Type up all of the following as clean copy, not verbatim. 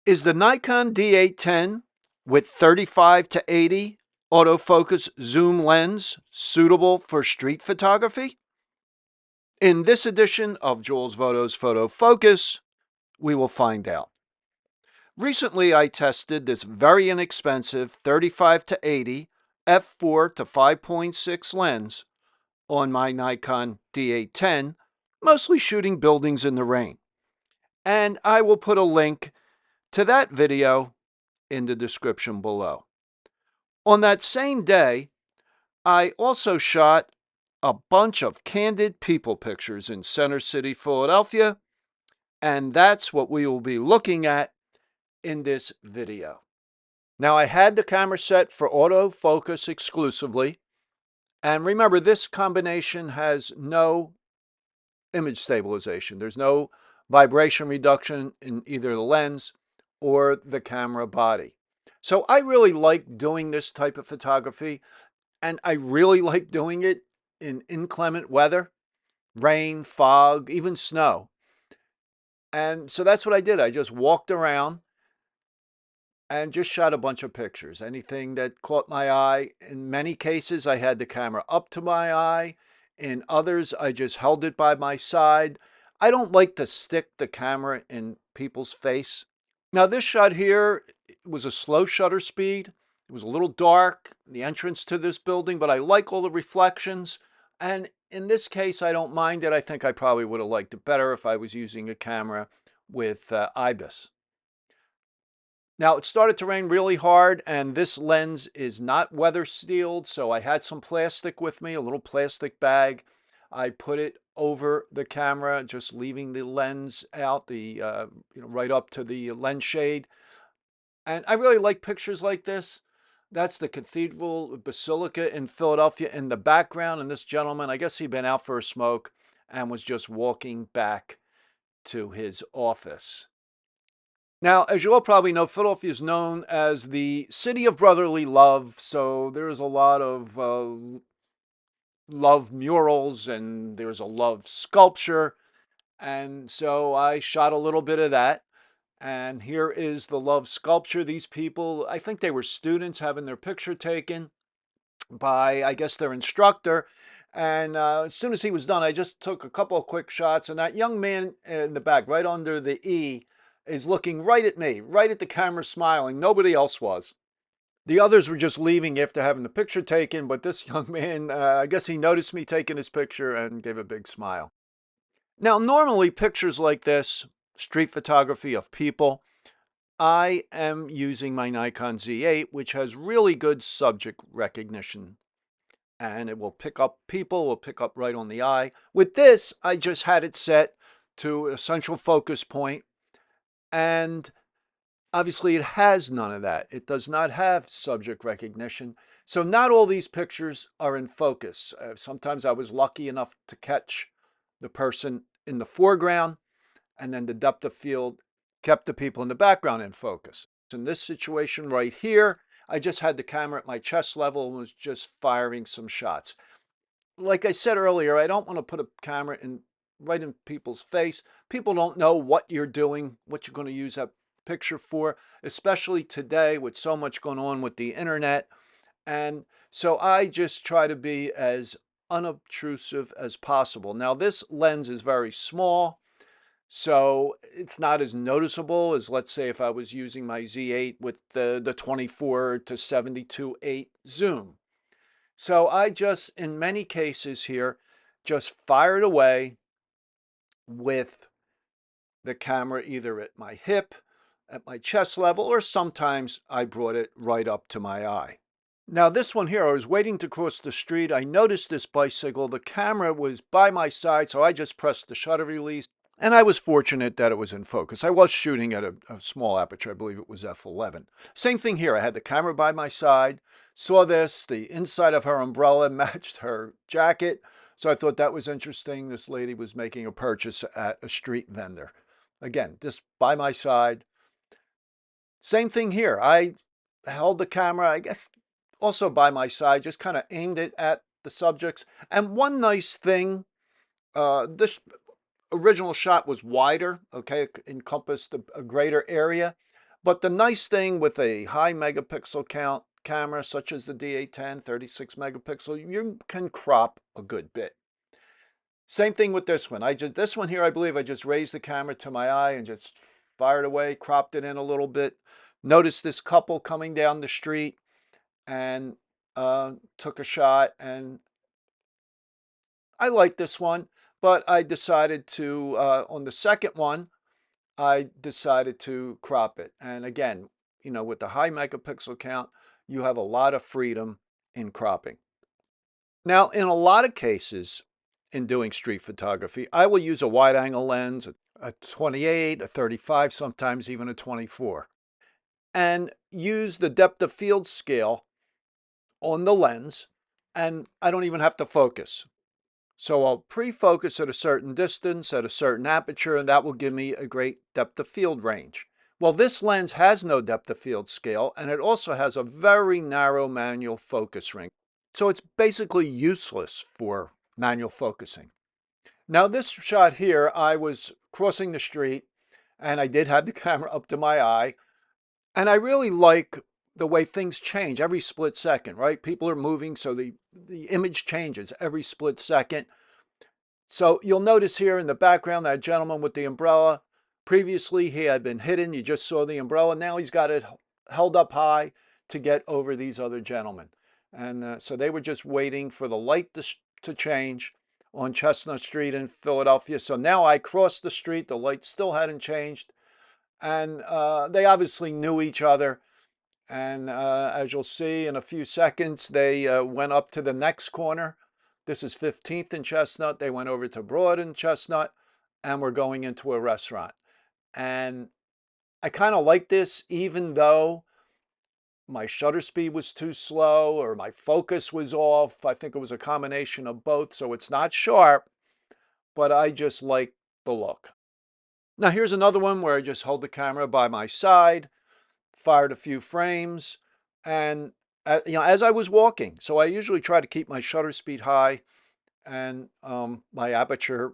Is the Nikon D810 with 35 to 80 autofocus zoom lens suitable for street photography? In this edition of Jules Voto's Photo Focus, we will find out. Recently, I tested this very inexpensive 35 to 80 f4 to 5.6 lens on my Nikon D810, mostly shooting buildings in the rain. And I will put a link to that video in the description below. On that same day, I also shot a bunch of candid people pictures in Center City, Philadelphia, and that's what we will be looking at in this video. Now, I had the camera set for autofocus exclusively, and remember, this combination has no image stabilization. There's no vibration reduction in either the lens or the camera body. So I really like doing this type of photography, and I really like doing it in inclement weather, rain, fog, even snow. And so that's what I did. I just walked around and just shot a bunch of pictures. Anything that caught my eye. In many cases, I had the camera up to my eye. In others, I just held it by my side. I don't like to stick the camera in people's face. Now, this shot here was a slow shutter speed. It was a little dark, the entrance to this building, but I like all the reflections. And in this case, I don't mind it. I think I probably would have liked it better if I was using a camera with IBIS. Now, it started to rain really hard, and this lens is not weather sealed, so I had some plastic with me, a little plastic bag. I put it over the camera, just leaving the lens out, right up to the lens shade. And I really like pictures like this. That's the Cathedral Basilica in Philadelphia in the background, and this gentleman, I guess he'd been out for a smoke and was just walking back to his office. Now, as you all probably know, Philadelphia is known as the city of brotherly love. So there's a lot of love murals and there's a love sculpture. And so I shot a little bit of that. And here is the love sculpture. These people, I think they were students having their picture taken by, I guess, their instructor. And as soon as he was done, I just took a couple of quick shots. And that young man in the back, right under the E, is looking right at me, right at the camera, smiling. Nobody else was. The others were just leaving after having the picture taken, but this young man, I guess he noticed me taking his picture and gave a big smile. Now, normally pictures like this, street photography of people, I am using my Nikon Z8, which has really good subject recognition. And it will pick up people, will pick up right on the eye. With this, I just had it set to a central focus point, and obviously it has none of that. It does not have subject recognition. So not all these pictures are in focus. Sometimes I was lucky enough to catch the person in the foreground, and then the depth of field kept the people in the background in focus. In this situation right here, I just had the camera at my chest level and was just firing some shots. Like I said earlier, I don't want to put a camera right in people's face. People don't know what you're doing, what you're going to use that picture for, especially today with so much going on with the internet. And so I just try to be as unobtrusive as possible. Now, this lens is very small, so it's not as noticeable as, let's say, if I was using my Z8 with the 24 to 72/8 zoom. So I just, in many cases here, just fired away with the camera either at my hip, at my chest level, or sometimes I brought it right up to my eye. Now this one here, I was waiting to cross the street. I noticed this bicycle. The camera was by my side, so I just pressed the shutter release. And I was fortunate that it was in focus. I was shooting at a small aperture. I believe it was f11. Same thing here. I had the camera by my side, saw this. The inside of her umbrella matched her jacket. So I thought that was interesting. This lady was making a purchase at a street vendor. Again, just by my side. Same thing here. I held the camera, I guess, also by my side, just kind of aimed it at the subjects. And one nice thing, this original shot was wider, okay, it encompassed a greater area. But the nice thing with a high megapixel count camera such as the D810, 36 megapixel, you can crop a good bit. Same thing with this one. This one here, I believe I just raised the camera to my eye and just fired away, cropped it in a little bit. Noticed this couple coming down the street and took a shot. And I like this one, but I decided to, on the second one, I decided to crop it. And again, with the high megapixel count, you have a lot of freedom in cropping. Now, in a lot of cases in doing street photography, I will use a wide angle lens, a 28, a 35, sometimes even a 24, and use the depth of field scale on the lens, and I don't even have to focus. So I'll pre-focus at a certain distance, at a certain aperture, and that will give me a great depth of field range. Well, this lens has no depth of field scale, and it also has a very narrow manual focus ring. So it's basically useless for manual focusing. Now this shot here, I was crossing the street, and I did have the camera up to my eye, and I really like the way things change every split second, right? People are moving, so the image changes every split second. So you'll notice here in the background that gentleman with the umbrella. Previously, he had been hidden. You just saw the umbrella. Now he's got it held up high to get over these other gentlemen. And so they were just waiting for the light to change on Chestnut Street in Philadelphia. So now I crossed the street. The light still hadn't changed. And they obviously knew each other. And as you'll see in a few seconds, they went up to the next corner. This is 15th and Chestnut. They went over to Broad and Chestnut, and we're going into a restaurant. And I kind of like this, even though my shutter speed was too slow or my focus was off. I think it was a combination of both, so it's not sharp, but I just like the look. Now here's another one where I just hold the camera by my side, fired a few frames, and as I was walking. So I usually try to keep my shutter speed high and my aperture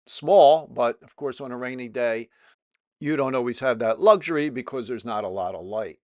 small, but of course on a rainy day, you don't always have that luxury because there's not a lot of light.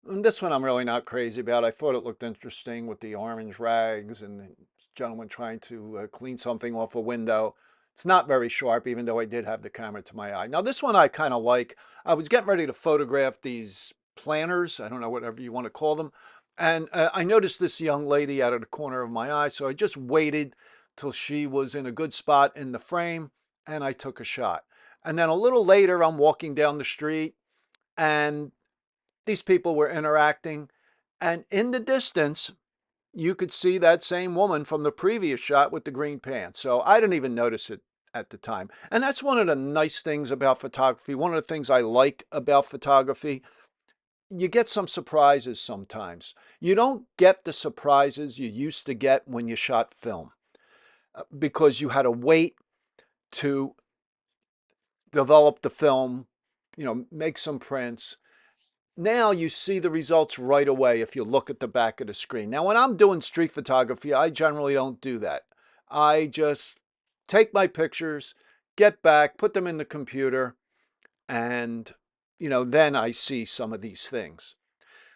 And this one I'm really not crazy about. I thought it looked interesting with the orange rags and the gentleman trying to clean something off a window. It's not very sharp, even though I did have the camera to my eye. Now this one I kind of like. I was getting ready to photograph these planners. I don't know, whatever you want to call them. And I noticed this young lady out of the corner of my eye. So I just waited till she was in a good spot in the frame and I took a shot. And then a little later, I'm walking down the street and these people were interacting. And in the distance, you could see that same woman from the previous shot with the green pants. So I didn't even notice it at the time. And that's one of the nice things about photography. One of the things I like about photography, you get some surprises sometimes. You don't get the surprises you used to get when you shot film because you had to wait to develop the film, make some prints. Now you see the results right away if you look at the back of the screen. Now, when I'm doing street photography, I generally don't do that. I just take my pictures, get back, put them in the computer, and, then I see some of these things.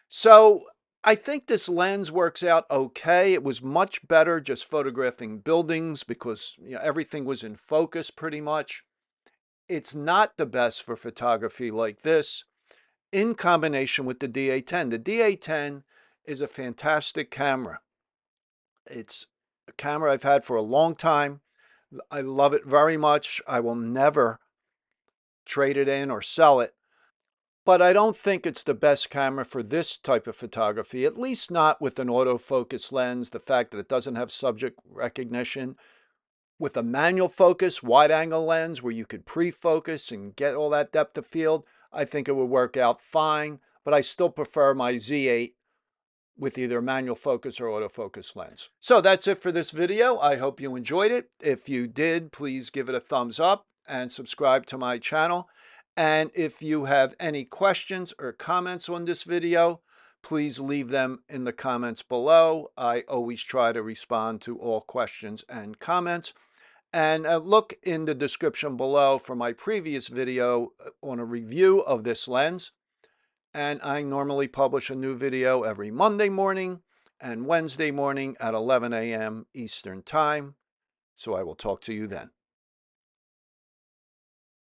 So I think this lens works out okay. It was much better just photographing buildings because everything was in focus pretty much. It's not the best for photography like this in combination with the D810. The D810 is a fantastic camera. It's a camera I've had for a long time. I love it very much. I will never trade it in or sell it. But I don't think it's the best camera for this type of photography, at least not with an autofocus lens, the fact that it doesn't have subject recognition. With a manual focus, wide angle lens where you could pre-focus and get all that depth of field, I think it would work out fine, but I still prefer my Z8 with either manual focus or autofocus lens. So that's it for this video. I hope you enjoyed it. If you did, please give it a thumbs up and subscribe to my channel. And if you have any questions or comments on this video, please leave them in the comments below. I always try to respond to all questions and comments. And look in the description below for my previous video on a review of this lens. and I normally publish a new video every Monday morning and Wednesday morning at 11 a.m. Eastern Time. So I will talk to you then.